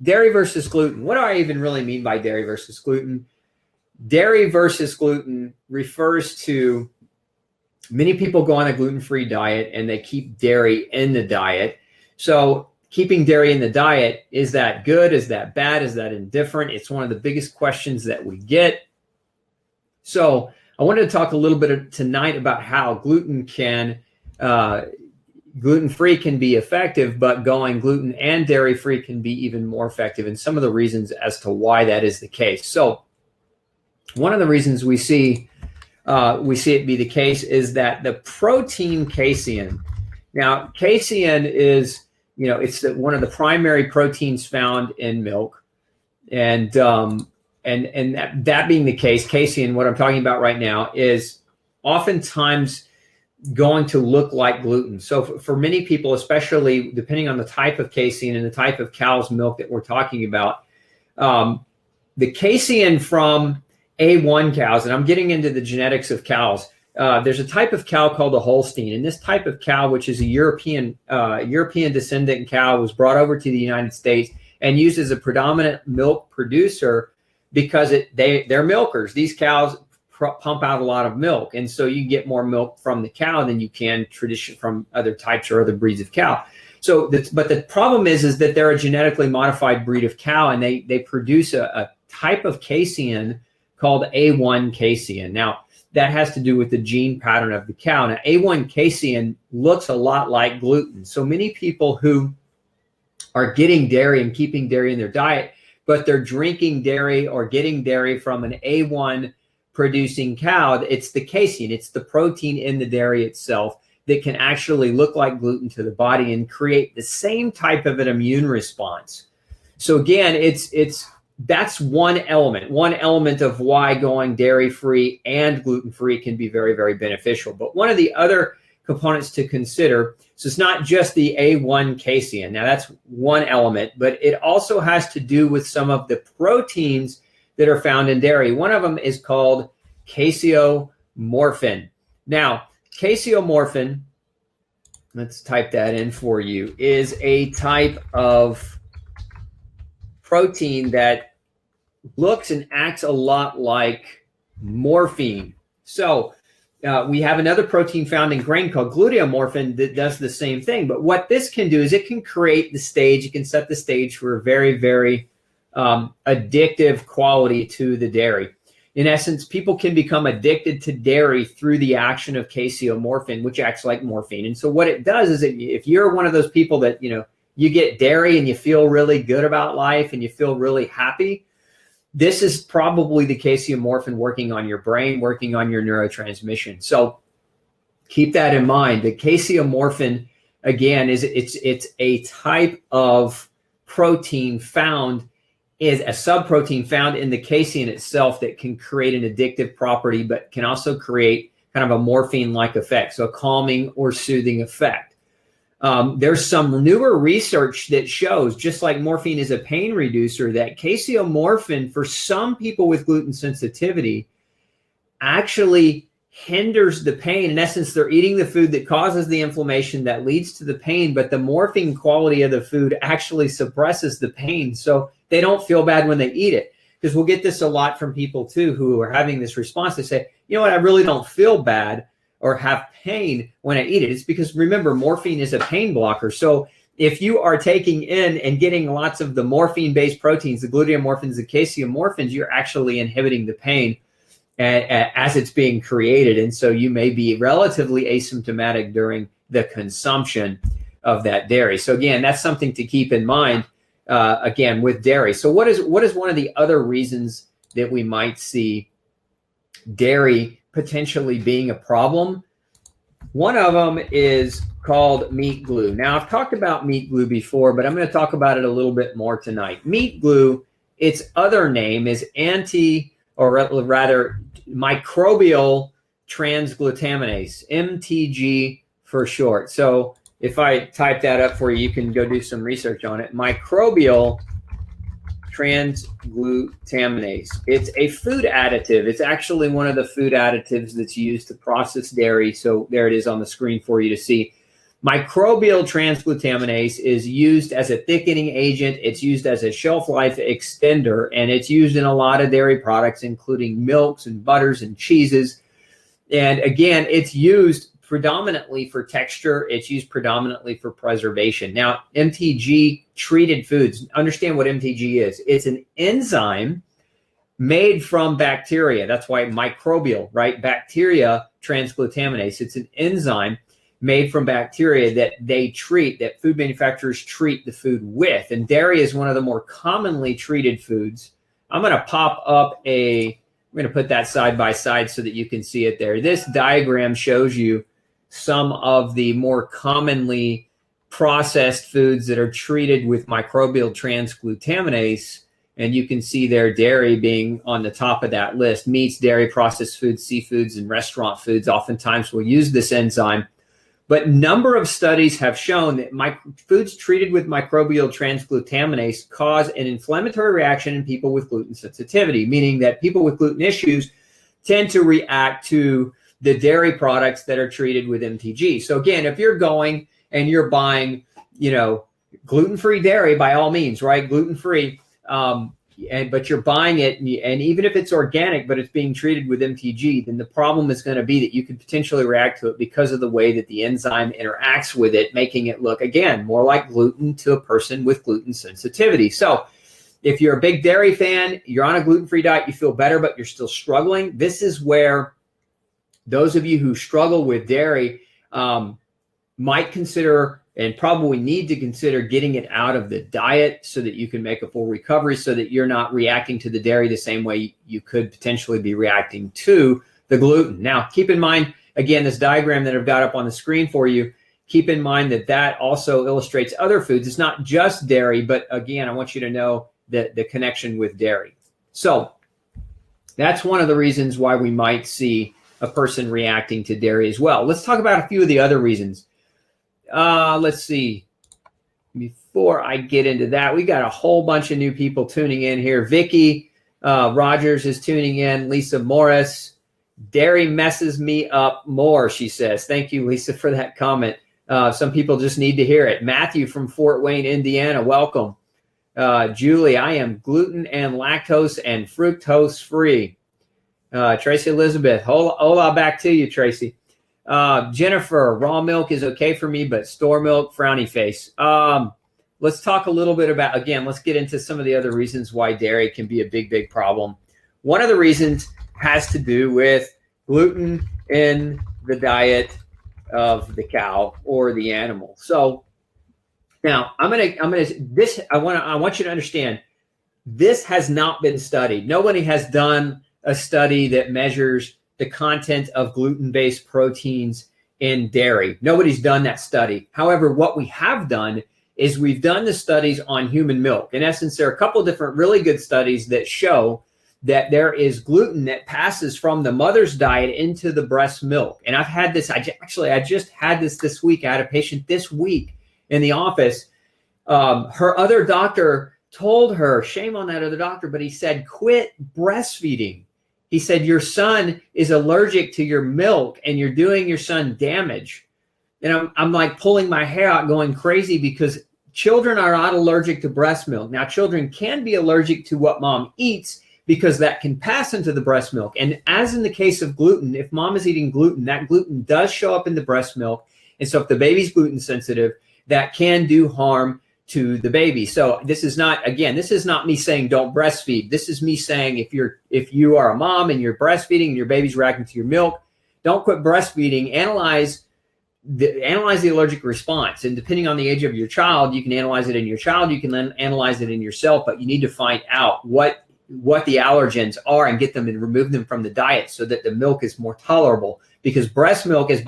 dairy versus gluten. What do I even really mean by dairy versus gluten? Dairy versus gluten refers to many people go on a gluten-free diet and they keep dairy in the diet. So keeping dairy in the diet, is that good? Is that bad? Is that indifferent? It's one of the biggest questions that we get. So I wanted to talk a little bit tonight about how gluten-free can be effective, but going gluten and dairy-free can be even more effective, and some of the reasons as to why that is the case. So one of the reasons we see it be the case is that the protein casein. Now, casein is, it's one of the primary proteins found in milk, and that being the case, casein, what I'm talking about right now, is oftentimes going to look like gluten. So for many people, especially depending on the type of casein and the type of cow's milk that we're talking about, the casein from A1 cows, and I'm getting into the genetics of cows. There's a type of cow called a Holstein, and this type of cow, which is a European descendant cow, was brought over to the United States and used as a predominant milk producer because they're milkers. These cows pump out a lot of milk, and so you get more milk from the cow than you can from other types or other breeds of cow. So, but the problem is that they're a genetically modified breed of cow, and they produce a type of casein called A1 casein. Now, that has to do with the gene pattern of the cow. Now, A1 casein looks a lot like gluten. So many people who are getting dairy and keeping dairy in their diet, but they're drinking dairy or getting dairy from an A1 producing cow, it's the casein, it's the protein in the dairy itself that can actually look like gluten to the body and create the same type of an immune response. So again, that's one element of why going dairy-free and gluten-free can be very, very beneficial. But one of the other components to consider, so it's not just the A1 casein. Now that's one element, but it also has to do with some of the proteins that are found in dairy. One of them is called caseomorphin. Now, caseomorphin, let's type that in for you, is a type of protein that looks and acts a lot like morphine. So we have another protein found in grain called gluteomorphin that does the same thing. But what this can do is it can create the stage, it can set the stage for a very, very addictive quality to the dairy. In essence, people can become addicted to dairy through the action of caseomorphin, which acts like morphine. And so what it does is if you're one of those people that, you get dairy and you feel really good about life and you feel really happy, this is probably the caseomorphin working on your brain, working on your neurotransmission. So keep that in mind. The caseomorphin, again, it's a type of protein is a subprotein found in the casein itself that can create an addictive property, but can also create kind of a morphine-like effect, so a calming or soothing effect. There's some newer research that shows, just like morphine is a pain reducer, that caseomorphin for some people with gluten sensitivity actually hinders the pain. In essence, they're eating the food that causes the inflammation that leads to the pain, but the morphine quality of the food actually suppresses the pain, so they don't feel bad when they eat it. Because we'll get this a lot from people too who are having this response. They say, you know what, I really don't feel bad or have pain when I eat it. It's because, remember, morphine is a pain blocker. So if you are taking in and getting lots of the morphine-based proteins, the gluteomorphins, the caseomorphins, you're actually inhibiting the pain as it's being created. And so you may be relatively asymptomatic during the consumption of that dairy. So again, that's something to keep in mind, again, with dairy. So what is one of the other reasons that we might see dairy potentially being a problem? One of them is called meat glue. Now, I've talked about meat glue before, but I'm going to talk about it a little bit more tonight. Meat glue, its other name is microbial transglutaminase, MTG for short. So if I type that up for you, you can go do some research on it. Microbial transglutaminase. It's a food additive. It's actually one of the food additives that's used to process dairy. So there it is on the screen for you to see. Microbial transglutaminase is used as a thickening agent. It's used as a shelf life extender, and it's used in a lot of dairy products, including milks and butters and cheeses. And again, it's used predominantly for texture. It's used predominantly for preservation. Now, MTG treated foods, understand what MTG is. It's an enzyme made from bacteria. That's why microbial, right? Bacteria transglutaminase. It's an enzyme made from bacteria that they treat, that food manufacturers treat the food with. And dairy is one of the more commonly treated foods. I'm going to pop up I'm going to put that side by side so that you can see it there. This diagram shows you some of the more commonly processed foods that are treated with microbial transglutaminase. And you can see there dairy being on the top of that list. Meats, dairy, processed foods, seafoods, and restaurant foods oftentimes will use this enzyme. But number of studies have shown that foods treated with microbial transglutaminase cause an inflammatory reaction in people with gluten sensitivity, meaning that people with gluten issues tend to react to the dairy products that are treated with MTG. So again, if you're going and you're buying, gluten-free dairy, by all means, right? Gluten-free, but you're buying it, and even if it's organic, but it's being treated with MTG, then the problem is going to be that you could potentially react to it because of the way that the enzyme interacts with it, making it look, again, more like gluten to a person with gluten sensitivity. So if you're a big dairy fan, you're on a gluten-free diet, you feel better, but you're still struggling, this is where those of you who struggle with dairy might consider and probably need to consider getting it out of the diet so that you can make a full recovery, so that you're not reacting to the dairy the same way you could potentially be reacting to the gluten. Now, keep in mind, again, this diagram that I've got up on the screen for you, keep in mind that that also illustrates other foods. It's not just dairy, but again, I want you to know that the connection with dairy. So that's one of the reasons why we might see a person reacting to dairy as well. Let's talk about a few of the other reasons. Let's see. Before I get into that, we got a whole bunch of new people tuning in here. Vicky Rogers is tuning in. Lisa Morris. Dairy messes me up more, she says. Thank you, Lisa, for that comment. Some people just need to hear it. Matthew from Fort Wayne, Indiana, welcome. Julie, I am gluten and lactose and fructose free. Tracy Elizabeth, hola back to you, Tracy. Jennifer, raw milk is okay for me, but store milk, frowny face. Let's talk a little bit about, again, let's get into some of the other reasons why dairy can be a big, big problem. One of the reasons has to do with gluten in the diet of the cow or the animal. So now I want you to understand, this has not been studied. Nobody has done a study that measures the content of gluten-based proteins in dairy. Nobody's done that study. However, what we have done is we've done the studies on human milk. In essence, there are a couple of different really good studies that show that there is gluten that passes from the mother's diet into the breast milk. And I've had this, I just had this week. I had a patient this week in the office. Her other doctor told her, shame on that other doctor, but he said, quit breastfeeding. He said, your son is allergic to your milk and you're doing your son damage. And I'm like pulling my hair out going crazy, because children are not allergic to breast milk. Now, children can be allergic to what mom eats because that can pass into the breast milk. And as in the case of gluten, if mom is eating gluten, that gluten does show up in the breast milk. And so if the baby's gluten sensitive, that can do harm to the baby. So this is not me saying don't breastfeed. This is me saying if you are a mom and you're breastfeeding and your baby's reacting to your milk, don't quit breastfeeding. Analyze the allergic response. And depending on the age of your child, you can analyze it in your child, you can then analyze it in yourself, but you need to find out what the allergens are and get them and remove them from the diet so that the milk is more tolerable, because breast milk is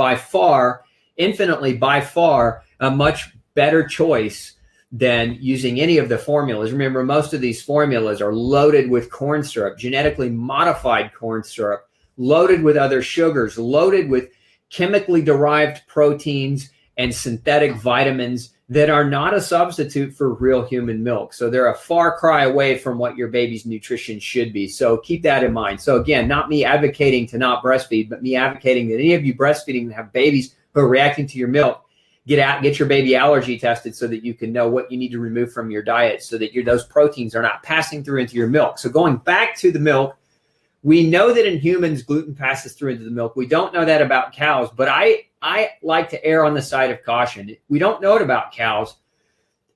infinitely by far a much better choice than using any of the formulas. Remember, most of these formulas are loaded with corn syrup, genetically modified corn syrup, loaded with other sugars, loaded with chemically derived proteins and synthetic vitamins that are not a substitute for real human milk. So they're a far cry away from what your baby's nutrition should be. So keep that in mind. So again, not me advocating to not breastfeed, but me advocating that any of you breastfeeding that have babies who are reacting to your milk, get your baby allergy tested so that you can know what you need to remove from your diet so that those proteins are not passing through into your milk. So going back to the milk, we know that in humans, gluten passes through into the milk. We don't know that about cows, but I like to err on the side of caution. We don't know it about cows.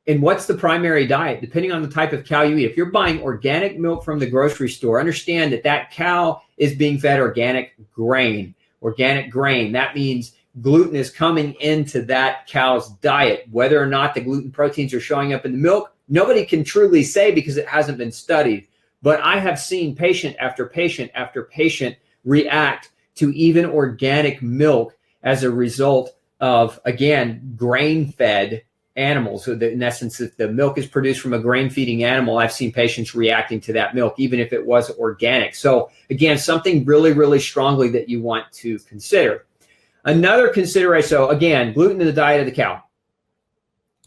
And what's the primary diet? Depending on the type of cow you eat. If you're buying organic milk from the grocery store, understand that that cow is being fed organic grain. Organic grain. That means gluten is coming into that cow's diet. Whether or not the gluten proteins are showing up in the milk, nobody can truly say because it hasn't been studied. But I have seen patient after patient after patient react to even organic milk as a result of, again, grain-fed animals. So that in essence, if the milk is produced from a grain-feeding animal, I've seen patients reacting to that milk, even if it was organic. So again, something really, really strongly that you want to consider. Another consideration, so again, gluten in the diet of the cow.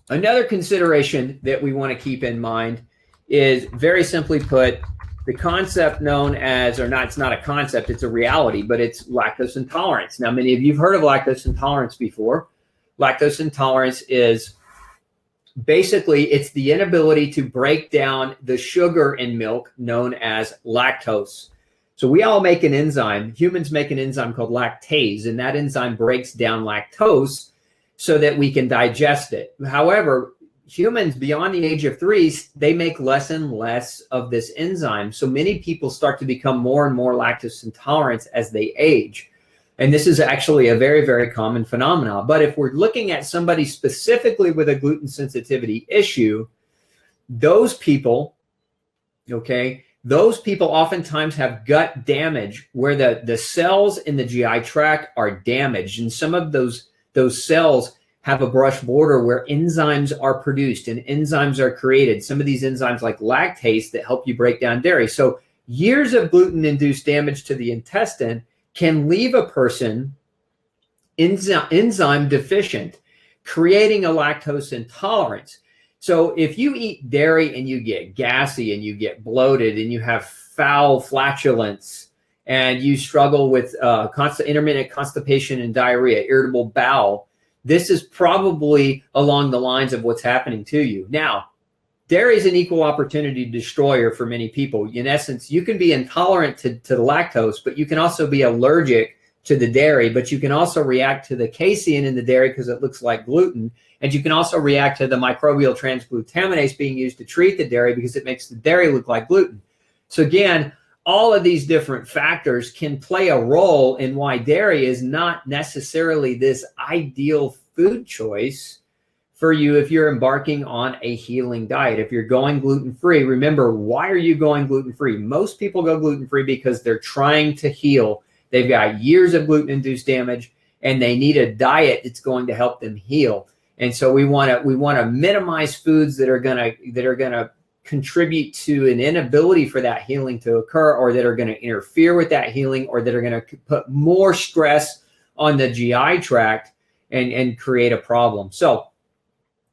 Another consideration that we want to keep in mind is, very simply put, the concept known as, or not, it's not a concept, it's a reality, but it's lactose intolerance. Now, many of you have heard of lactose intolerance before. Lactose intolerance is basically, it's the inability to break down the sugar in milk known as lactose. So we all make an enzyme, humans make an enzyme called lactase, and that enzyme breaks down lactose so that we can digest it. However, humans beyond the age of 3, they make less and less of this enzyme. So many people start to become more and more lactose intolerant as they age. And this is actually a very, very common phenomenon. But if we're looking at somebody specifically with a gluten sensitivity issue, those people, okay, those people oftentimes have gut damage where the cells in the GI tract are damaged. And some of those cells have a brush border where enzymes are produced and enzymes are created. Some of these enzymes like lactase that help you break down dairy. So years of gluten-induced damage to the intestine can leave a person enzyme deficient, creating a lactose intolerance. So if you eat dairy and you get gassy and you get bloated and you have foul flatulence and you struggle with intermittent constipation and diarrhea, irritable bowel, this is probably along the lines of what's happening to you. Now, dairy is an equal opportunity destroyer for many people. In essence, you can be intolerant to the lactose, but you can also be allergic to the dairy, but you can also react to the casein in the dairy because it looks like gluten. And you can also react to the microbial transglutaminase being used to treat the dairy because it makes the dairy look like gluten. So again, all of these different factors can play a role in why dairy is not necessarily this ideal food choice for you if you're embarking on a healing diet. If you're going gluten-free, remember, why are you going gluten-free? Most people go gluten-free because they're trying to heal. They've got years of gluten-induced damage, and they need a diet that's going to help them heal. And so we want to minimize foods that are gonna contribute to an inability for that healing to occur, or that are going to interfere with that healing, or that are going to put more stress on the GI tract and create a problem. So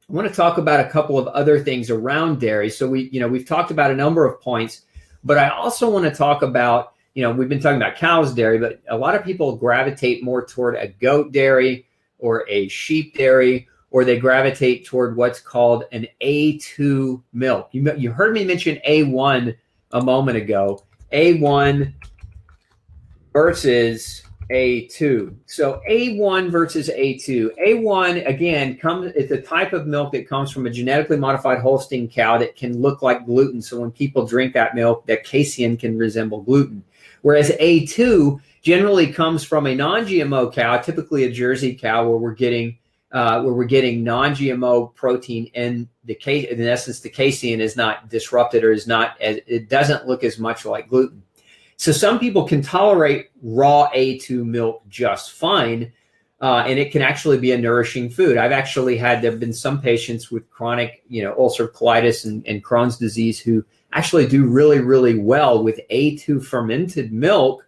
I want to talk about a couple of other things around dairy. So we've talked about a number of points, but I also want to talk about, we've been talking about cow's dairy, but a lot of people gravitate more toward a goat dairy or a sheep dairy, or they gravitate toward what's called an A2 milk. You heard me mention A1 a moment ago. A1 versus A2. So A1 versus A2. A1, again, it's a type of milk that comes from a genetically modified Holstein cow that can look like gluten. So when people drink that milk, that casein can resemble gluten. Whereas A2 generally comes from a non-GMO cow, typically a Jersey cow, where we're getting non-GMO protein in the case. In essence, the casein is not disrupted, or it doesn't look as much like gluten. So some people can tolerate raw A2 milk just fine, and it can actually be a nourishing food. There have been some patients with chronic, ulcerative colitis and Crohn's disease who actually do really, really well with A2 fermented milk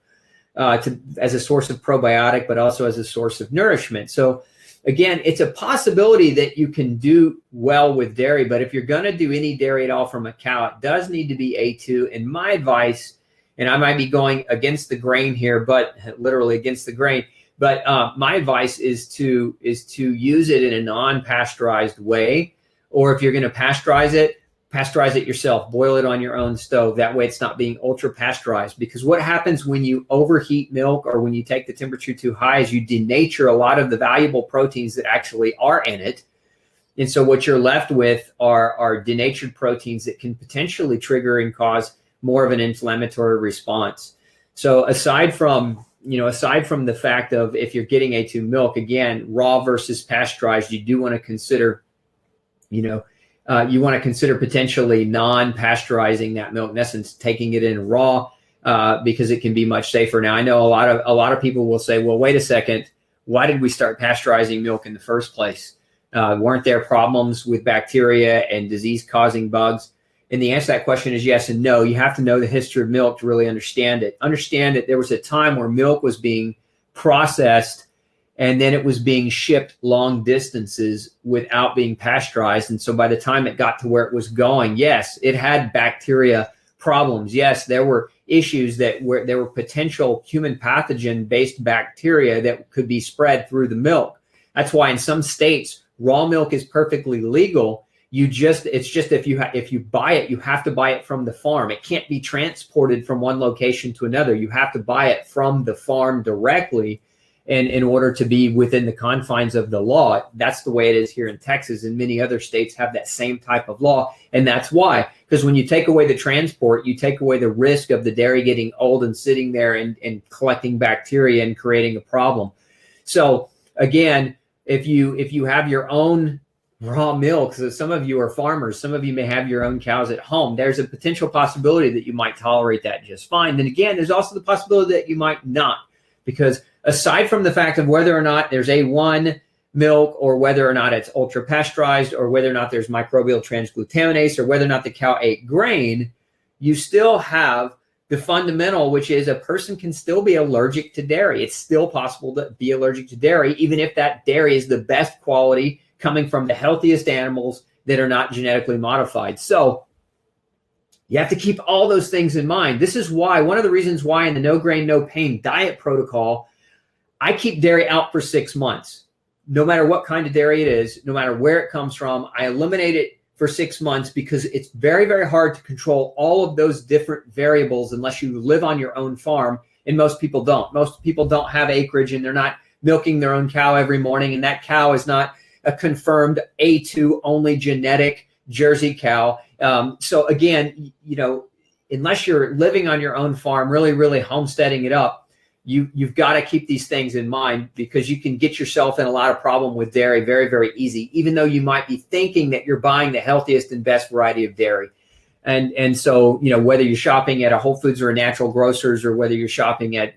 as a source of probiotic, but also as a source of nourishment. So again, it's a possibility that you can do well with dairy, but if you're going to do any dairy at all from a cow, it does need to be A2. And my advice, and I might be going against the grain here, but literally against the grain, But my advice is to use it in a non-pasteurized way, or if you're going to pasteurize it yourself. Boil it on your own stove. That way it's not being ultra pasteurized, because what happens when you overheat milk or when you take the temperature too high is you denature a lot of the valuable proteins that actually are in it. And so what you're left with are denatured proteins that can potentially trigger and cause more of an inflammatory response. So aside from the fact of if you're getting A2 milk, again, raw versus pasteurized, you do want to consider, potentially non-pasteurizing that milk, in essence, taking it in raw, because it can be much safer. Now, I know a lot of people will say, well, wait a second, why did we start pasteurizing milk in the first place? Weren't there problems with bacteria and disease-causing bugs? And the answer to that question is yes and no. You have to know the history of milk to really understand it. Understand that there was a time where milk was being processed and then it was being shipped long distances without being pasteurized. And so by the time it got to where it was going, yes, it had bacteria problems. Yes, there were issues there were potential human pathogen-based bacteria that could be spread through the milk. That's why in some states, raw milk is perfectly legal. It's just if you buy it, you have to buy it from the farm. It can't be transported from one location to another. You have to buy it from the farm directly, and in order to be within the confines of the law. That's the way it is here in Texas, and many other states have that same type of law. And that's why, because when you take away the transport, you take away the risk of the dairy getting old and sitting there and collecting bacteria and creating a problem. So again, if you have your own raw milk, so some of you are farmers, some of you may have your own cows at home, there's a potential possibility that you might tolerate that just fine. Then again, there's also the possibility that you might not, because aside from the fact of whether or not there's A1 milk, or whether or not it's ultra pasteurized, or whether or not there's microbial transglutaminase, or whether or not the cow ate grain, you still have the fundamental, which is a person can still be allergic to dairy. It's still possible to be allergic to dairy, even if that dairy is the best quality coming from the healthiest animals that are not genetically modified. So you have to keep all those things in mind. This is why, one of the reasons why in the no grain, no pain diet protocol, I keep dairy out for 6 months. No matter what kind of dairy it is, no matter where it comes from, I eliminate it for 6 months, because it's very, very hard to control all of those different variables unless you live on your own farm. And most people don't. Most people don't have acreage, and they're not milking their own cow every morning. And that cow is not a confirmed A2 only genetic Jersey cow. So again, unless you're living on your own farm, really, really homesteading it up, you've got to keep these things in mind, because you can get yourself in a lot of problem with dairy very, very easy, even though you might be thinking that you're buying the healthiest and best variety of dairy. And so, whether you're shopping at a Whole Foods or a Natural Grocers, or whether you're shopping at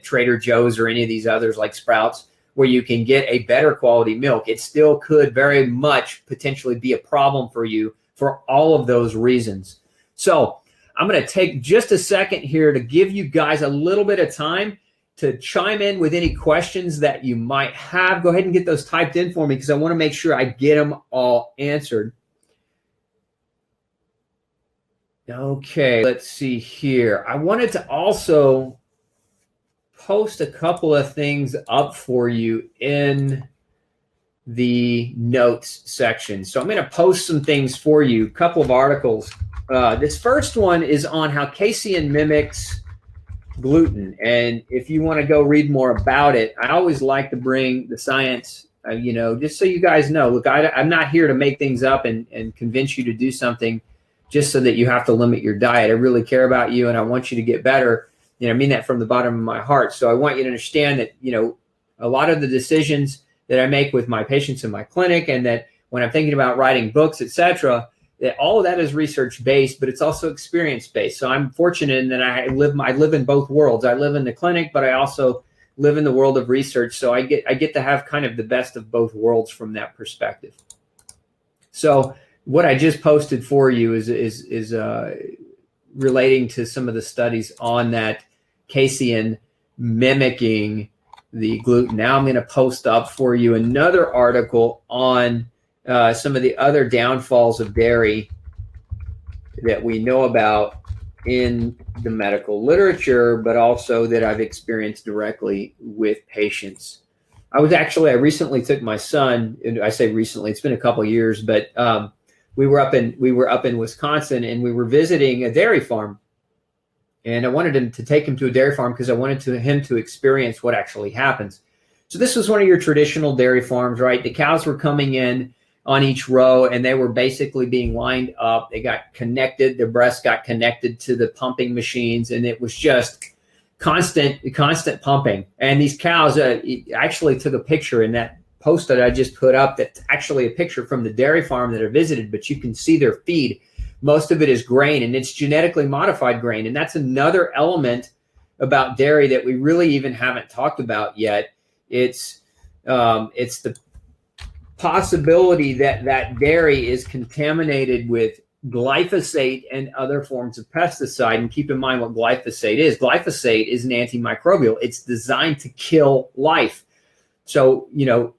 Trader Joe's or any of these others like Sprouts, where you can get a better quality milk, it still could very much potentially be a problem for you for all of those reasons. So I'm going to take just a second here to give you guys a little bit of time to chime in with any questions that you might have. Go ahead and get those typed in for me, because I want to make sure I get them all answered. Okay, let's see here. I wanted to also post a couple of things up for you in the notes section. So I'm going to post some things for you, a couple of articles. This first one is on how casein mimics gluten. And if you want to go read more about it, I always like to bring the science, just so you guys know. Look, I'm not here to make things up and convince you to do something just so that you have to limit your diet. I really care about you, and I want you to get better. I mean that from the bottom of my heart. So I want you to understand that, a lot of the decisions that I make with my patients in my clinic, and that when I'm thinking about writing books, etc., that all of that is research-based, but it's also experience-based. So I'm fortunate in that I live in both worlds. I live in the clinic, but I also live in the world of research. So I get to have kind of the best of both worlds from that perspective. So what I just posted for you is relating to some of the studies on that casein mimicking the gluten. Now I'm going to post up for you another article on some of the other downfalls of dairy that we know about in the medical literature, but also that I've experienced directly with patients. I recently took my son, and I say recently, it's been a couple of years, but we were up in Wisconsin, and we were visiting a dairy farm. And I wanted to take him to a dairy farm because I wanted him to experience what actually happens. So this was one of your traditional dairy farms, right? The cows were coming in on each row, and they were basically being lined up. They got connected, their breasts got connected to the pumping machines, and it was just constant pumping. And these cows, actually took a picture in that post that I just put up. That's actually a picture from the dairy farm that I visited, but you can see their feed. Most of it is grain, and it's genetically modified grain. And that's another element about dairy that we really even haven't talked about yet. It's the possibility that dairy is contaminated with glyphosate and other forms of pesticide. And keep in mind what glyphosate is. Glyphosate is an antimicrobial. It's designed to kill life. So,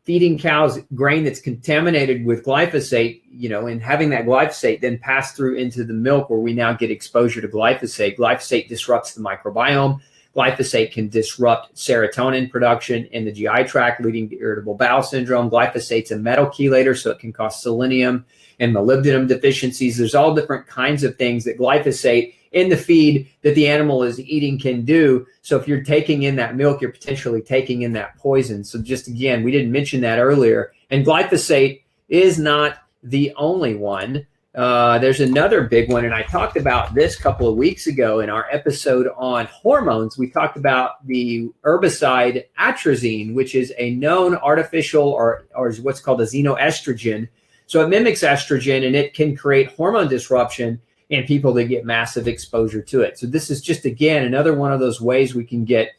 feeding cows grain that's contaminated with glyphosate, and having that glyphosate then pass through into the milk where we now get exposure to glyphosate. Glyphosate disrupts the microbiome. Glyphosate can disrupt serotonin production in the GI tract, leading to irritable bowel syndrome. Glyphosate's a metal chelator, so it can cause selenium and molybdenum deficiencies. There's all different kinds of things that glyphosate in the feed that the animal is eating can do. So if you're taking in that milk, you're potentially taking in that poison. So just again, we didn't mention that earlier. And glyphosate is not the only one. There's another big one, and I talked about this a couple of weeks ago in our episode on hormones. We talked about the herbicide atrazine, which is a known artificial or is what's called a xenoestrogen. So it mimics estrogen, and it can create hormone disruption in people that get massive exposure to it. So this is just, again, another one of those ways we can get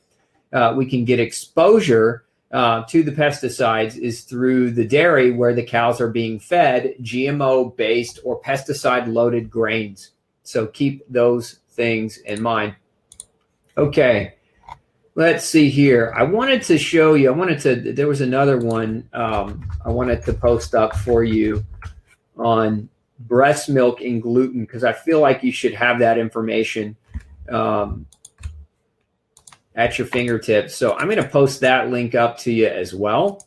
exposure to the pesticides is through the dairy where the cows are being fed GMO-based or pesticide-loaded grains. So keep those things in mind. Okay, let's see here. I wanted to show you, there was another one I wanted to post up for you on breast milk and gluten, because I feel like you should have that information at your fingertips. So I'm going to post that link up to you as well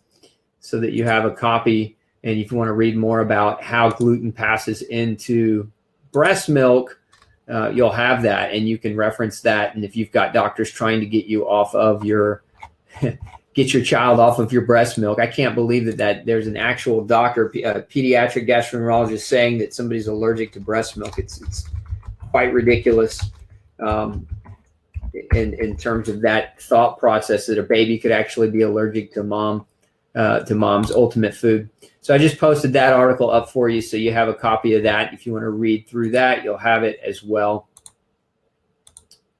so that you have a copy. And if you want to read more about how gluten passes into breast milk, you'll have that and you can reference that. And if you've got doctors trying to get you off of your, get your child off of your breast milk, I can't believe that there's an actual doctor, a pediatric gastroenterologist saying that somebody's allergic to breast milk. It's quite ridiculous. In terms of that thought process that a baby could actually be allergic to mom's ultimate food. So I just posted that article up for you so you have a copy of that. If you want to read through that, you'll have it as well.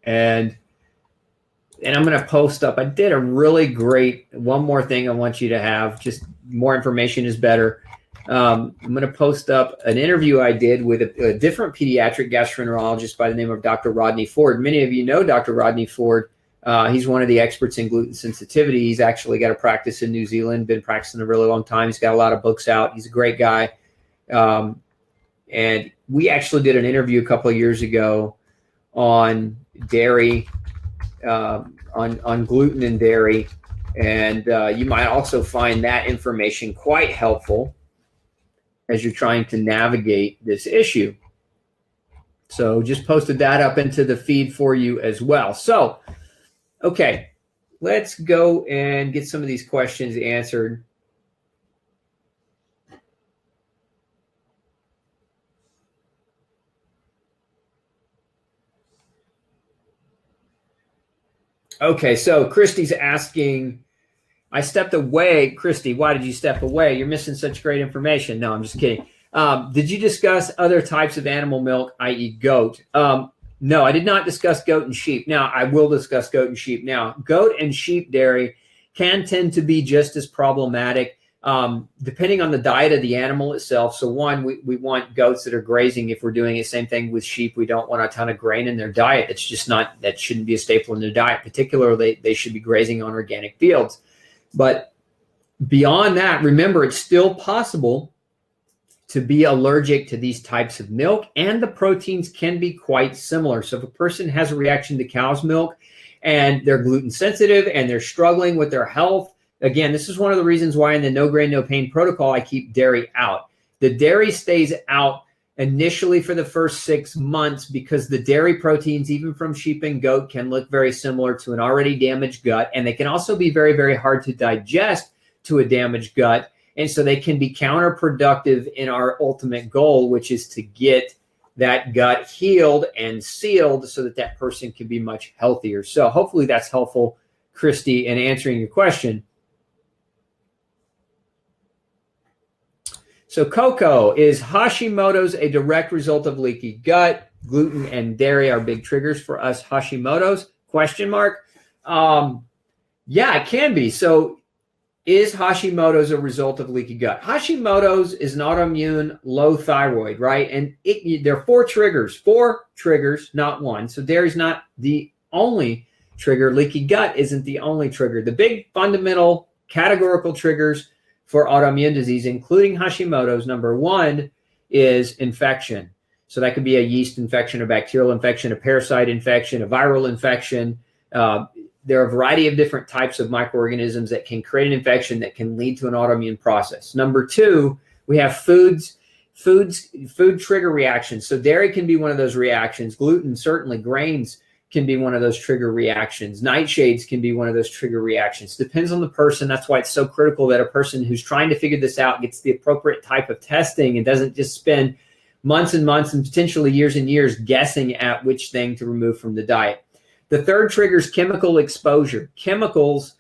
And I'm going to post up, I did a really great, one more thing I want you to have, just more information is better. I'm going to post up an interview I did with a different pediatric gastroenterologist by the name of Dr. Rodney Ford. Many of you know Dr. Rodney Ford. He's one of the experts in gluten sensitivity. He's actually got a practice in New Zealand, been practicing a really long time. He's got a lot of books out. He's a great guy. And we actually did an interview a couple of years ago on dairy, on gluten and dairy. And you might also find that information quite helpful as you're trying to navigate this issue. So just posted that up into the feed for you as well. So, okay, let's go and get some of these questions answered. Okay, so Christy's asking, I stepped away. Christy, why did you step away? You're missing such great information. No, I'm just kidding. Did you discuss other types of animal milk, i.e. goat? No, I did not discuss goat and sheep. Now, I will discuss goat and sheep. Now, goat and sheep dairy can tend to be just as problematic depending on the diet of the animal itself. So one, we want goats that are grazing if we're doing it. Same thing with sheep. We don't want a ton of grain in their diet. It's just not, that shouldn't be a staple in their diet. Particularly, they should be grazing on organic fields. But beyond that, remember, it's still possible to be allergic to these types of milk, and the proteins can be quite similar. So if a person has a reaction to cow's milk and they're gluten sensitive and they're struggling with their health, again, this is one of the reasons why in the no grain, no pain protocol, I keep dairy out. The dairy stays out initially for the first 6 months because the dairy proteins, even from sheep and goat, can look very similar to an already damaged gut. And they can also be very, very hard to digest to a damaged gut. And so they can be counterproductive in our ultimate goal, which is to get that gut healed and sealed so that that person can be much healthier. So hopefully that's helpful, Christy, in answering your question. So Coco, is Hashimoto's a direct result of leaky gut? Gluten and dairy are big triggers for us Hashimoto's? Question mark. Yeah, it can be. So is Hashimoto's a result of leaky gut? Hashimoto's is an autoimmune low thyroid, right? And there are four triggers, not one. So dairy's not the only trigger. Leaky gut isn't the only trigger. The big fundamental categorical triggers for autoimmune disease, including Hashimoto's, number one is infection. So that could be a yeast infection, a bacterial infection, a parasite infection, a viral infection. There are a variety of different types of microorganisms that can create an infection that can lead to an autoimmune process. Number two, we have food trigger reactions. So dairy can be one of those reactions. Gluten, certainly. Grains can be one of those trigger reactions. Nightshades can be one of those trigger reactions. Depends on the person. That's why it's so critical that a person who's trying to figure this out gets the appropriate type of testing and doesn't just spend months and months and potentially years and years guessing at which thing to remove from the diet. The third trigger is chemical exposure. Chemicals,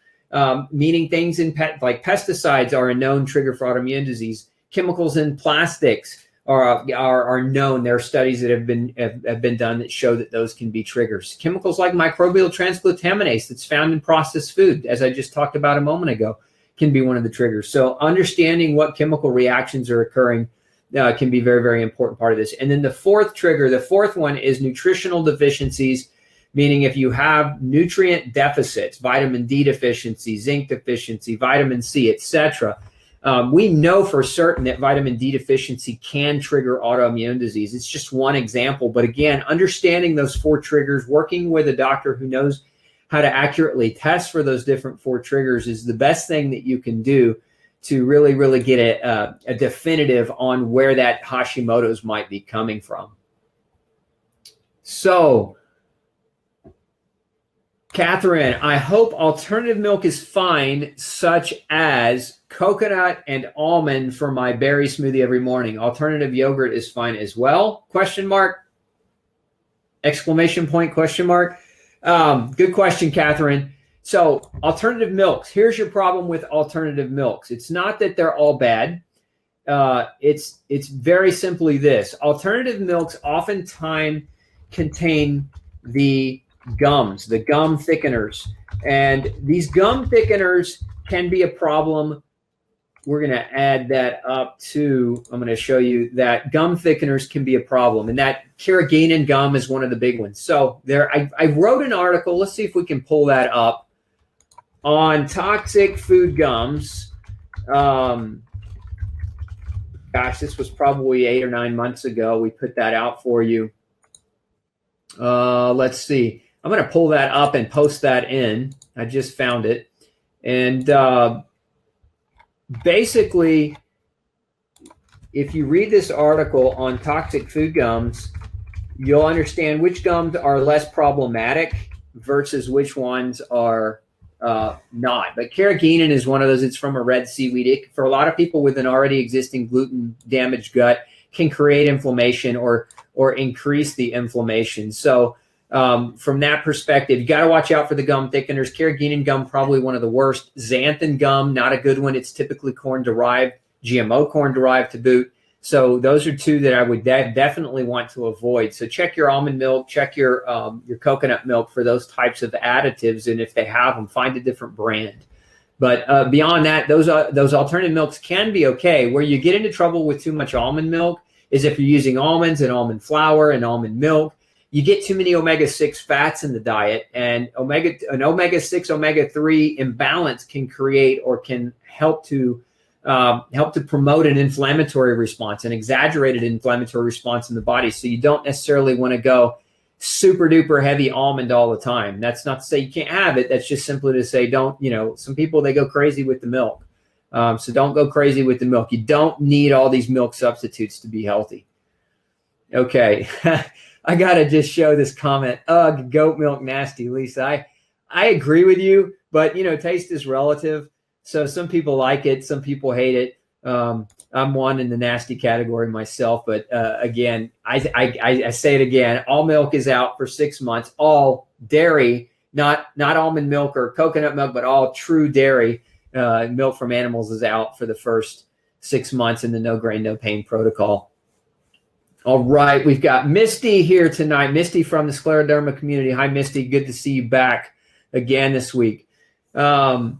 meaning things in like pesticides, are a known trigger for autoimmune disease. Chemicals in plastics are known. There are studies that have been done that show that those can be triggers. Chemicals like microbial transglutaminase that's found in processed food, as I just talked about a moment ago, can be one of the triggers. So understanding what chemical reactions are occurring can be very, very important part of this. And then the fourth trigger, the fourth one is nutritional deficiencies, meaning if you have nutrient deficits, vitamin D deficiency, zinc deficiency, vitamin C, etc. We know for certain that vitamin D deficiency can trigger autoimmune disease. It's just one example. But again, understanding those four triggers, working with a doctor who knows how to accurately test for those different four triggers is the best thing that you can do to really, really get a definitive on where that Hashimoto's might be coming from. So, Catherine, I hope alternative milk is fine, such as coconut and almond for my berry smoothie every morning. Alternative yogurt is fine as well? Question mark? Exclamation point, question mark? Good question, Catherine. So alternative milks, here's your problem with alternative milks. It's not that they're all bad. It's very simply this. Alternative milks oftentimes contain the gums, the gum thickeners. And these gum thickeners can be a problem. We're going to add that up too. I'm going to show you that gum thickeners can be a problem. And that carrageenan gum is one of the big ones. So I wrote an article. Let's see if we can pull that up on toxic food gums. Gosh, this was probably 8 or 9 months ago. We put that out for you. Let's see. I'm going to pull that up and post that in. I just found it. And basically, if you read this article on toxic food gums, you'll understand which gums are less problematic versus which ones are not. But carrageenan is one of those. It's from a red seaweed. It, for a lot of people with an already existing gluten damaged gut, can create inflammation or increase the inflammation. So from that perspective, you got to watch out for the gum thickeners. Carrageenan gum, probably one of the worst. Xanthan gum, not a good one. It's typically corn derived, GMO corn derived to boot. So those are two that I would definitely want to avoid. So check your almond milk, check your coconut milk for those types of additives, and if they have them, find a different brand. But beyond that, those alternative milks can be okay. Where you get into trouble with too much almond milk is if you're using almonds and almond flour and almond milk. You get too many omega-6 fats in the diet, and an omega-6, omega-3 imbalance can create or can help to help to promote an inflammatory response, an exaggerated inflammatory response in the body. So you don't necessarily want to go super duper heavy almond all the time. That's not to say you can't have it. That's just simply to say don't, some people, they go crazy with the milk. So don't go crazy with the milk. You don't need all these milk substitutes to be healthy. Okay. I got to just show this comment. Ugh, goat milk nasty, Lisa. I agree with you, but taste is relative. So some people like it, some people hate it. I'm one in the nasty category myself, but again, I say it again. All milk is out for 6 months. All dairy, not almond milk or coconut milk, but all true dairy milk from animals is out for the first 6 months in the no grain, no pain protocol. All right, we've got Misty here tonight. Misty from the scleroderma community. Hi, Misty. Good to see you back again this week. Let's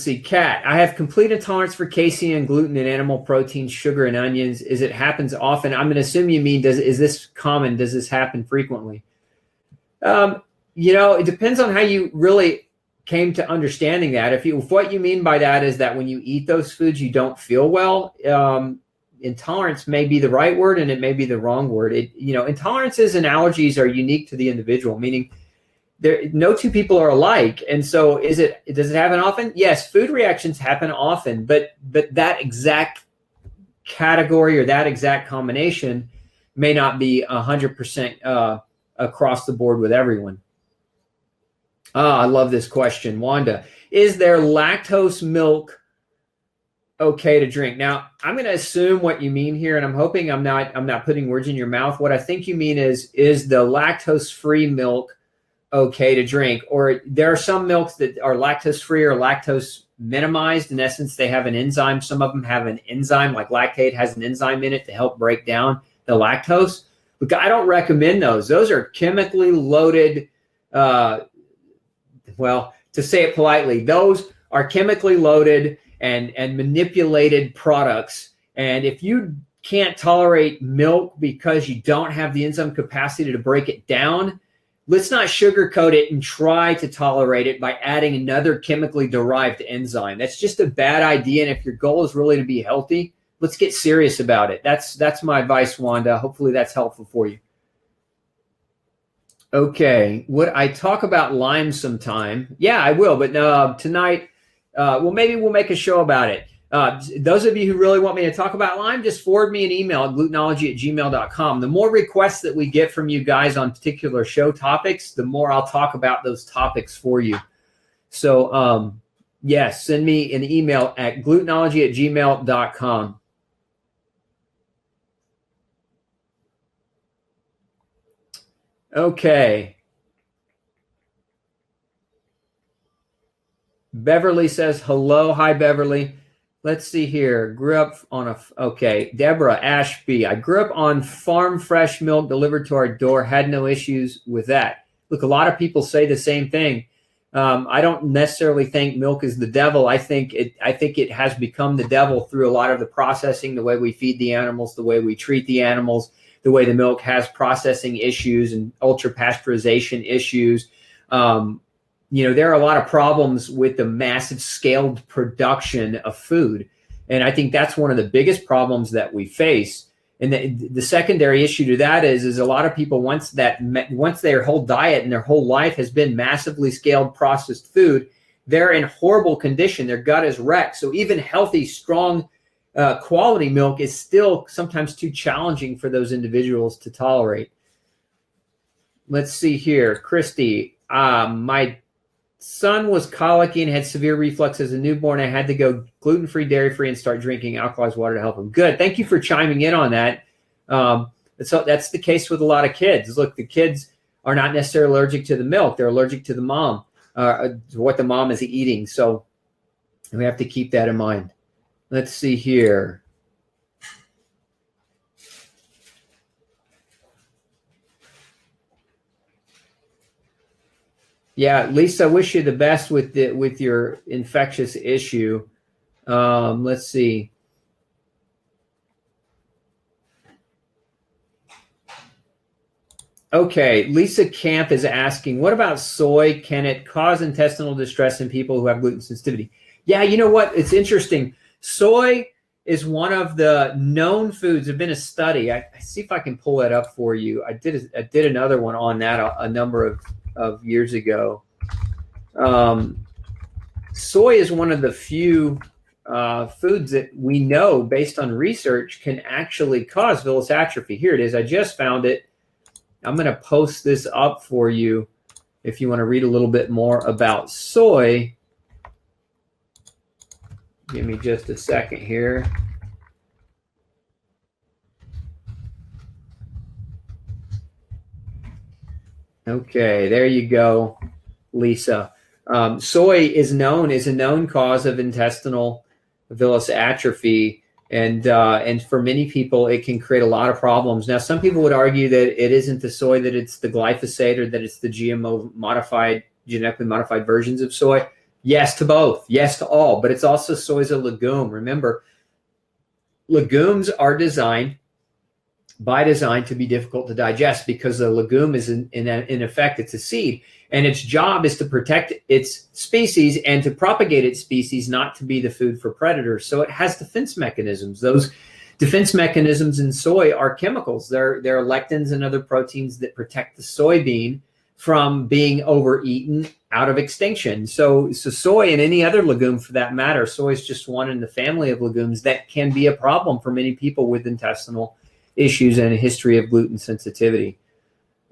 see, Kat. I have complete intolerance for casein and gluten and animal protein, sugar, and onions. Is it happens often? I'm going to assume you mean, is this common? Does this happen frequently? It depends on how you really came to understanding that. If what you mean by that is that when you eat those foods, you don't feel well, intolerance may be the right word and it may be the wrong word. Intolerances and allergies are unique to the individual, meaning no two people are alike. And so does it happen often? Yes, food reactions happen often, but that exact category or that exact combination may not be 100% across the board with everyone. I love this question. Wanda, is there lactose milk okay to drink? Now, I'm going to assume what you mean here, and I'm hoping I'm not putting words in your mouth. What I think you mean is the lactose-free milk okay to drink? Or there are some milks that are lactose-free or lactose minimized. In essence, they have an enzyme. Some of them have an enzyme, like lactate has an enzyme in it to help break down the lactose. But I don't recommend those. Those are chemically loaded, well, to say it politely, those are chemically loaded and manipulated products. And if you can't tolerate milk because you don't have the enzyme capacity to break it down, let's not sugarcoat it and try to tolerate it by adding another chemically derived enzyme. That's just a bad idea. And if your goal is really to be healthy, let's get serious about it. That's my advice, Wanda. Hopefully that's helpful for you. Okay, would I talk about Lyme sometime? Yeah, I will, but tonight, maybe we'll make a show about it. Those of you who really want me to talk about Lyme, just forward me an email at glutenology@gmail.com. The more requests that we get from you guys on particular show topics, the more I'll talk about those topics for you. So, yes, send me an email at glutenology@gmail.com. Okay. Beverly says hello. Hi, Beverly. Let's see here. Grew up on okay. Deborah Ashby. I grew up on farm fresh milk delivered to our door. Had no issues with that. Look, a lot of people say the same thing. I don't necessarily think milk is the devil. I think it has become the devil through a lot of the processing, the way we feed the animals, the way we treat the animals, the way the milk has processing issues and ultra pasteurization issues. There are a lot of problems with the massive scaled production of food. And I think that's one of the biggest problems that we face. And the secondary issue to that is a lot of people, once their whole diet and their whole life has been massively scaled processed food, they're in horrible condition. Their gut is wrecked. So even healthy, strong, quality milk is still sometimes too challenging for those individuals to tolerate. Let's see here. Christy, my son was colicky and had severe reflux as a newborn. I had to go gluten-free, dairy-free, and start drinking alkalized water to help him. Good. Thank you for chiming in on that. So that's the case with a lot of kids. Look, the kids are not necessarily allergic to the milk. They're allergic to the mom, to what the mom is eating. So we have to keep that in mind. Let's see here. Yeah, Lisa, I wish you the best with your infectious issue. Let's see. Okay, Lisa Camp is asking, what about soy? Can it cause intestinal distress in people who have gluten sensitivity? Yeah, you know what? It's interesting. Soy is one of the known foods. There's been a study. I see if I can pull that up for you. I did another one on that a number of years ago. Soy is one of the few foods that we know, based on research, can actually cause villous atrophy. Here it is. I just found it. I'm going to post this up for you if you want to read a little bit more about soy. Give me just a second here. Okay, there you go, Lisa. Soy is a known cause of intestinal villous atrophy. And for many people, it can create a lot of problems. Now, some people would argue that it isn't the soy, that it's the glyphosate, or that it's the genetically modified versions of soy. Yes to both. Yes to all. But it's also soy is a legume. Remember, legumes are by design to be difficult to digest, because the legume is in effect, it's a seed, and its job is to protect its species and to propagate its species, not to be the food for predators. So it has defense mechanisms. Those defense mechanisms in soy are chemicals. They're lectins and other proteins that protect the soybean from being overeaten out of extinction. So soy, and any other legume for that matter, soy is just one in the family of legumes that can be a problem for many people with intestinal issues and a history of gluten sensitivity.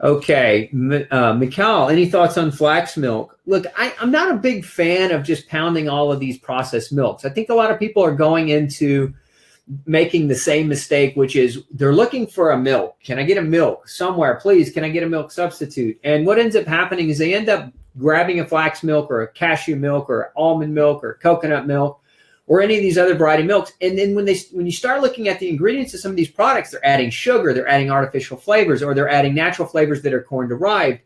Okay, Mikhail, any thoughts on flax milk? Look, I'm not a big fan of just pounding all of these processed milks. I think a lot of people are going into making the same mistake, which is they're looking for a milk. Can I get a milk somewhere? Please, can I get a milk substitute? And what ends up happening is they end up grabbing a flax milk or a cashew milk or almond milk or coconut milk or any of these other variety milks. And then when you start looking at the ingredients of some of these products, they're adding sugar, they're adding artificial flavors, or they're adding natural flavors that are corn derived,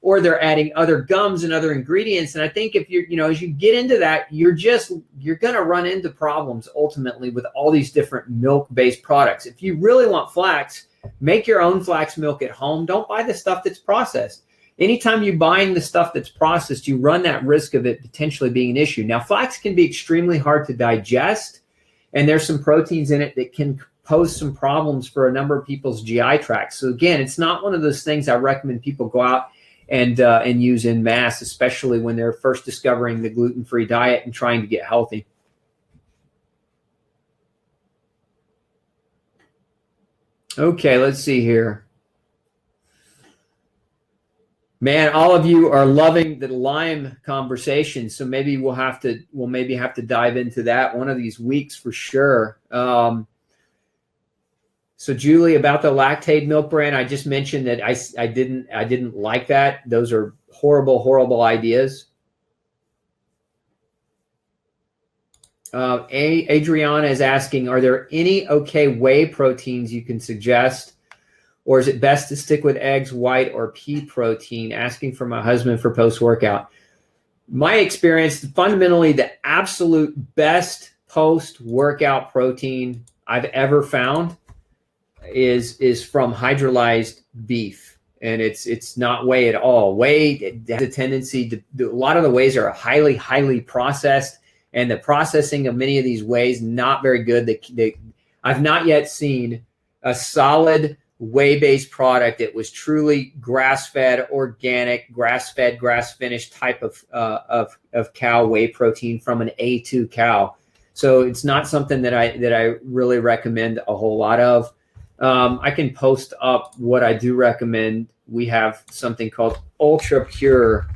or they're adding other gums and other ingredients. And I think if as you get into that, you're going to run into problems ultimately with all these different milk-based products. If you really want flax, make your own flax milk at home. Don't buy the stuff that's processed. Anytime you're buying the stuff that's processed, you run that risk of it potentially being an issue. Now, flax can be extremely hard to digest, and there's some proteins in it that can pose some problems for a number of people's GI tracts. So again, it's not one of those things I recommend people go out and use in mass, especially when they're first discovering the gluten-free diet and trying to get healthy. Okay, let's see here. Man, all of you are loving the Lyme conversation, so maybe we'll have to dive into that one of these weeks for sure. So Julie, about the Lactate milk brand, I just mentioned that I didn't like that. Those are horrible ideas. Adriana is asking, are there any okay whey proteins you can suggest? Or is it best to stick with eggs, white, or pea protein? Asking for my husband for post-workout. My experience, fundamentally, the absolute best post-workout protein I've ever found is from hydrolyzed beef. And it's not whey at all. Whey has a tendency to, a lot of the wheys are highly processed, and the processing of many of these wheys, not very good. I've not yet seen a solid whey-based product that was truly grass-fed, organic, grass-fed, grass-finished type of cow whey protein from an A2 cow. So it's not something that I really recommend a whole lot of. I can post up what I do recommend. We have something called Ultra Pure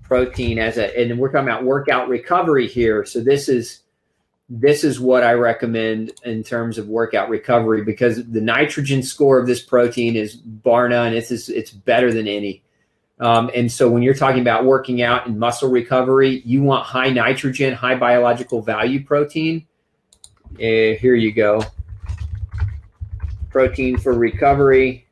protein and we're talking about workout recovery here. So this is what I recommend in terms of workout recovery, because the nitrogen score of this protein is bar none. It's better than any. And so when you're talking about working out and muscle recovery, you want high nitrogen, high biological value protein. Here you go. Protein for recovery.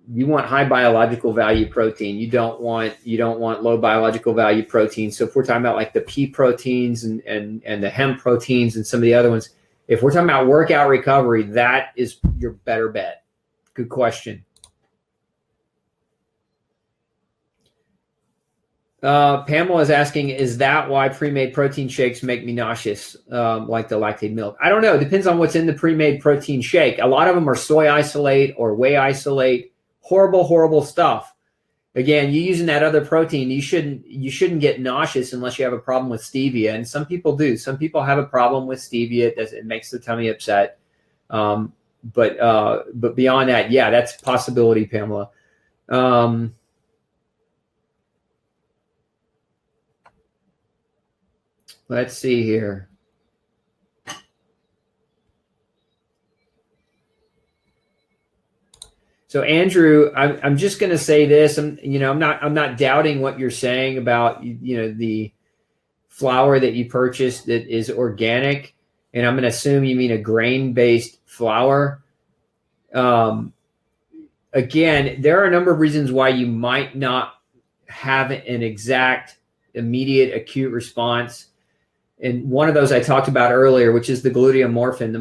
You want high biological value protein. You don't want low biological value protein. So if we're talking about like the pea proteins and the hemp proteins and some of the other ones, if we're talking about workout recovery, that is your better bet. Good question. Pamela is asking, is that why pre-made protein shakes make me nauseous, like the lactate milk? I don't know. It depends on what's in the pre-made protein shake. A lot of them are soy isolate or whey isolate. Horrible, horrible stuff. Again, you using that other protein, you shouldn't get nauseous unless you have a problem with stevia, and some people do. Some people have a problem with stevia. It makes the tummy upset. But beyond that, yeah, that's a possibility, Pamela. Let's see here. So Andrew, I'm just going to say this. I'm not doubting what you're saying about the flour that you purchased that is organic, and I'm going to assume you mean a grain-based flour. Again, there are a number of reasons why you might not have an exact, immediate, acute response. And one of those I talked about earlier, which is the gluteomorphin. The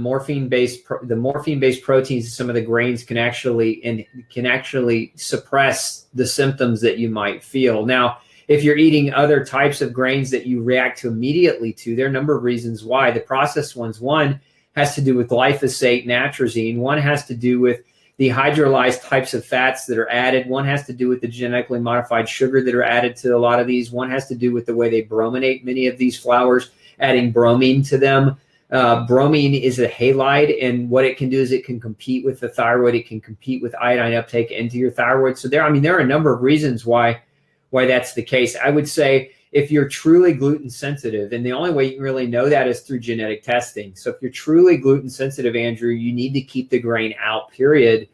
morphine-based proteins, some of the grains can actually suppress the symptoms that you might feel. Now, if you're eating other types of grains that you react to immediately to, there are a number of reasons why. The processed ones, one has to do with glyphosate and atrazine. One has to do with the hydrolyzed types of fats that are added. One has to do with the genetically modified sugar that are added to a lot of these. One has to do with the way they brominate many of these flours, adding bromine to them. Bromine is a halide, and what it can do is it can compete with the thyroid. It can compete with iodine uptake into your thyroid. So there are a number of reasons why that's the case. I would say if you're truly gluten sensitive, and the only way you can really know that is through genetic testing. So if you're truly gluten sensitive, Andrew, you need to keep the grain out, period,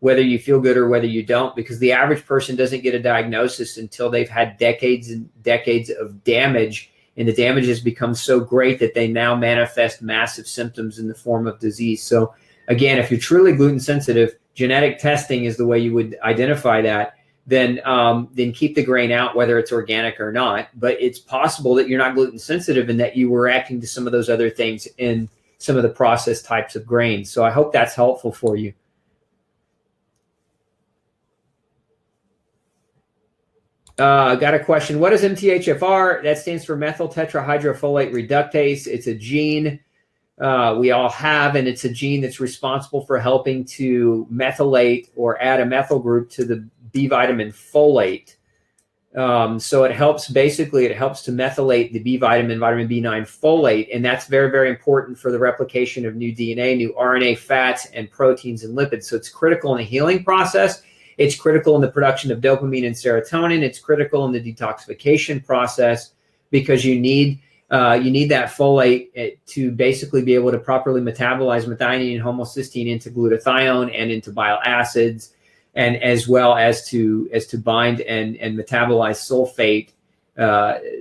whether you feel good or whether you don't, because the average person doesn't get a diagnosis until they've had decades and decades of damage, and the damage has become so great that they now manifest massive symptoms in the form of disease. So again, if you're truly gluten sensitive, genetic testing is the way you would identify that. Then keep the grain out, whether it's organic or not. But it's possible that you're not gluten sensitive and that you were reacting to some of those other things in some of the processed types of grains. So I hope that's helpful for you. Got a question. What is MTHFR? That stands for methyl tetrahydrofolate reductase. It's a gene we all have, and it's a gene that's responsible for helping to methylate or add a methyl group to the B vitamin folate. So it helps to methylate the B vitamin, vitamin B9 folate, and that's very, very important for the replication of new DNA, new RNA, fats, and proteins and lipids. So it's critical in the healing process. It's critical in the production of dopamine and serotonin. It's critical in the detoxification process because you need that folate to basically be able to properly metabolize methionine and homocysteine into glutathione and into bile acids, and as well as to bind and metabolize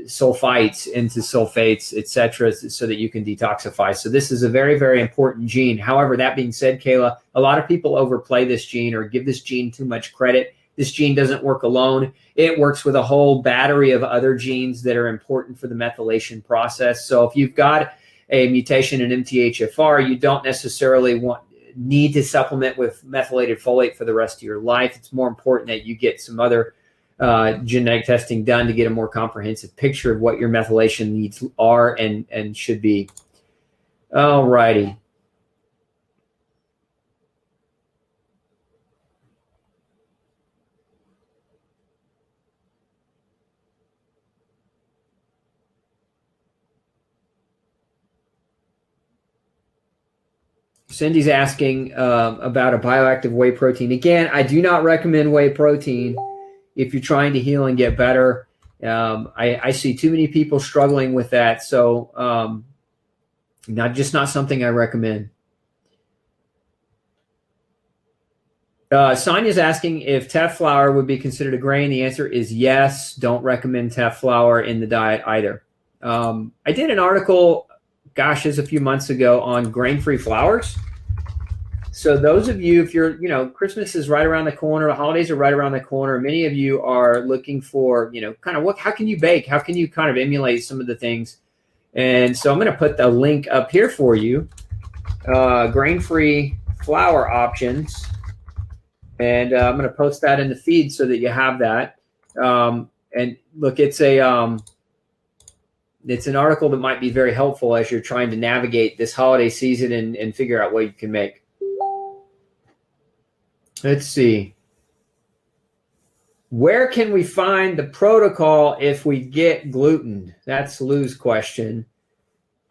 sulfites into sulfates, etc., so that you can detoxify. So this is a very, very important gene. However, that being said, Kayla, a lot of people overplay this gene or give this gene too much credit. This gene doesn't work alone. It works with a whole battery of other genes that are important for the methylation process. So if you've got a mutation in MTHFR, you don't necessarily need to supplement with methylated folate for the rest of your life. It's more important that you get some other genetic testing done to get a more comprehensive picture of what your methylation needs are and should be. All righty. Cindy's asking about a bioactive whey protein. Again, I do not recommend whey protein if you're trying to heal and get better. I see too many people struggling with that. So not something I recommend. Sonia's asking if teff flour would be considered a grain. The answer is yes. Don't recommend teff flour in the diet either. I did an article, gosh, a few months ago on grain-free flours. So those of you, if you're, Christmas is right around the corner, the holidays are right around the corner. Many of you are looking for, how can you bake? How can you kind of emulate some of the things? And so I'm going to put the link up here for you. Grain-free flour options. And I'm going to post that in the feed so that you have that. And look, it's an article that might be very helpful as you're trying to navigate this holiday season and figure out what you can make. Let's see. Where can we find the protocol if we get gluten? That's Lou's question.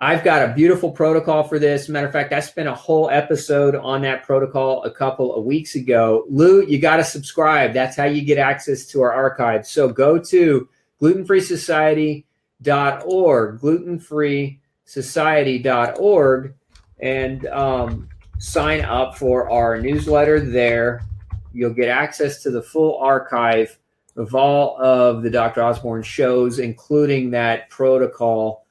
I've got a beautiful protocol for this. Matter of fact, I spent a whole episode on that protocol a couple of weeks ago. Lou, you got to subscribe. That's how you get access to our archives. So go to glutenfreesociety.org, glutenfreesociety.org, and sign up for our newsletter there. You'll get access to the full archive of all of the Dr. Osborne shows, including that protocol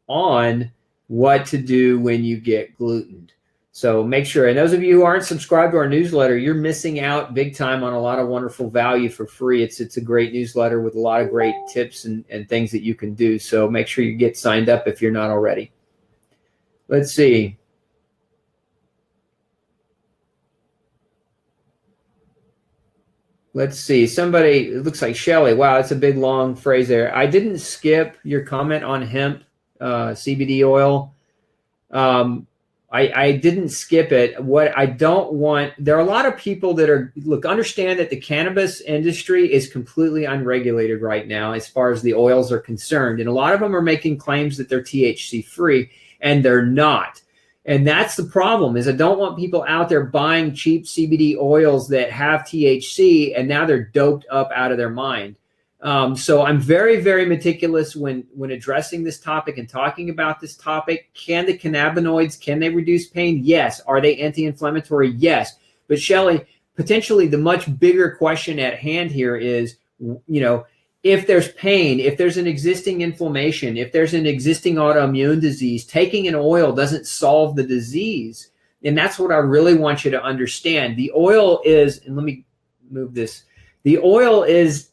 on what to do when you get gluten. So make sure, and those of you who aren't subscribed to our newsletter, you're missing out big time on a lot of wonderful value for free. It's a great newsletter with a lot of great tips and things that you can do. So make sure you get signed up if you're not already. Let's see. Let's see. Somebody, it looks like Shelly. Wow, that's a big, long phrase there. I didn't skip your comment on hemp CBD oil. I didn't skip it. What I don't want, there are a lot of people that are, look, understand that the cannabis industry is completely unregulated right now as far as the oils are concerned. And a lot of them are making claims that they're THC free, and they're not. And that's the problem, is I don't want people out there buying cheap CBD oils that have THC and now they're doped up out of their mind. So I'm very, very meticulous when addressing this topic and talking about this topic. Can the cannabinoids, can they reduce pain? Yes. Are they anti-inflammatory? Yes. But Shelley, potentially the much bigger question at hand here is, if there's pain, if there's an existing inflammation, if there's an existing autoimmune disease, taking an oil doesn't solve the disease. And that's what I really want you to understand. The oil is, and let me move this, the oil is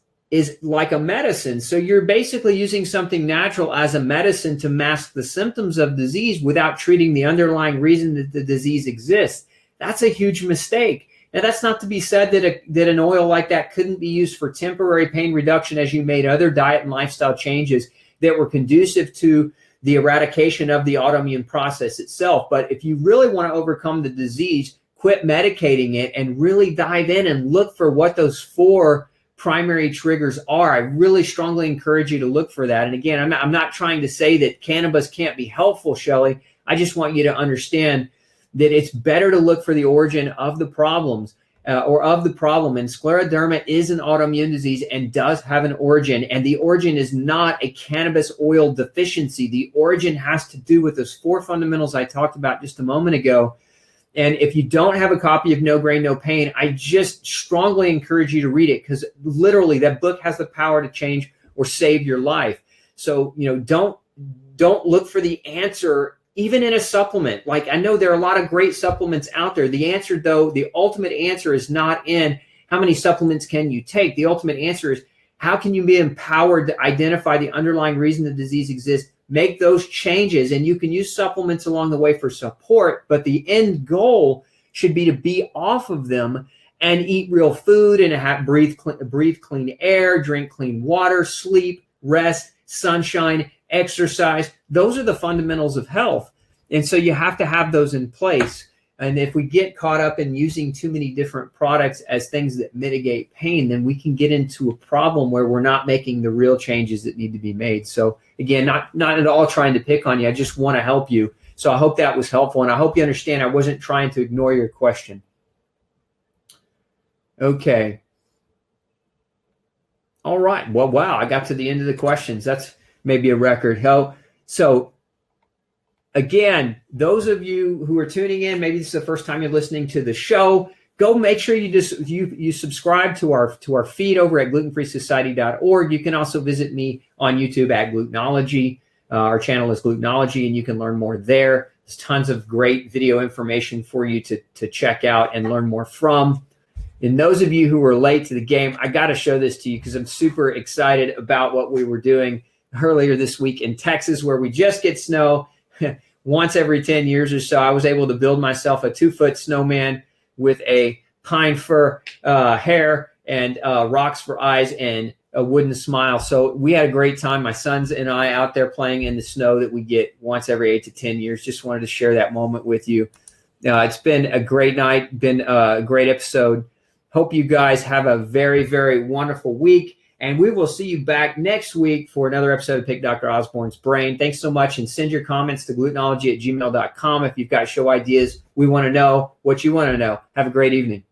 like a medicine. So you're basically using something natural as a medicine to mask the symptoms of disease without treating the underlying reason that the disease exists. That's a huge mistake. Now, that's not to be said that an oil like that couldn't be used for temporary pain reduction as you made other diet and lifestyle changes that were conducive to the eradication of the autoimmune process itself. But if you really want to overcome the disease, quit medicating it and really dive in and look for what those 4 primary triggers are. I really strongly encourage you to look for that. And again, I'm not trying to say that cannabis can't be helpful, Shelley. I just want you to understand that it's better to look for the origin of the problems or of the problem. And scleroderma is an autoimmune disease and does have an origin. And the origin is not a cannabis oil deficiency. The origin has to do with those 4 fundamentals I talked about just a moment ago. And if you don't have a copy of No Grain, No Pain, I just strongly encourage you to read it, because literally that book has the power to change or save your life. So, don't look for the answer even in a supplement. Like, I know there are a lot of great supplements out there. The answer, though, the ultimate answer is not in how many supplements can you take. The ultimate answer is how can you be empowered to identify the underlying reason the disease exists, make those changes, and you can use supplements along the way for support, but the end goal should be to be off of them and eat real food and breathe clean air, drink clean water, sleep, rest, sunshine, exercise. Those are the fundamentals of health. And so you have to have those in place. And if we get caught up in using too many different products as things that mitigate pain, then we can get into a problem where we're not making the real changes that need to be made. So again, not at all trying to pick on you. I just want to help you. So I hope that was helpful. And I hope you understand I wasn't trying to ignore your question. Okay. All right. Well, wow, I got to the end of the questions. That's maybe a record. So again, those of you who are tuning in, maybe this is the first time you're listening to the show, go make sure you subscribe to our feed over at glutenfreesociety.org. You can also visit me on YouTube at Glutenology. Our channel is Glutenology, and you can learn more there. There's tons of great video information for you to check out and learn more from. And those of you who were late to the game, I got to show this to you because I'm super excited about what we were doing earlier this week in Texas, where we just get snow once every 10 years or so. I was able to build myself a 2-foot snowman with a pine for hair and rocks for eyes and a wooden smile. So we had a great time, my sons and I, out there playing in the snow that we get once every 8 to 10 years. Just wanted to share that moment with you. It's been a great night, been a great episode. Hope you guys have a very, very wonderful week. And we will see you back next week for another episode of Pick Dr. Osborne's Brain. Thanks so much, and send your comments to glutenology@gmail.com if you've got show ideas. We want to know what you want to know. Have a great evening.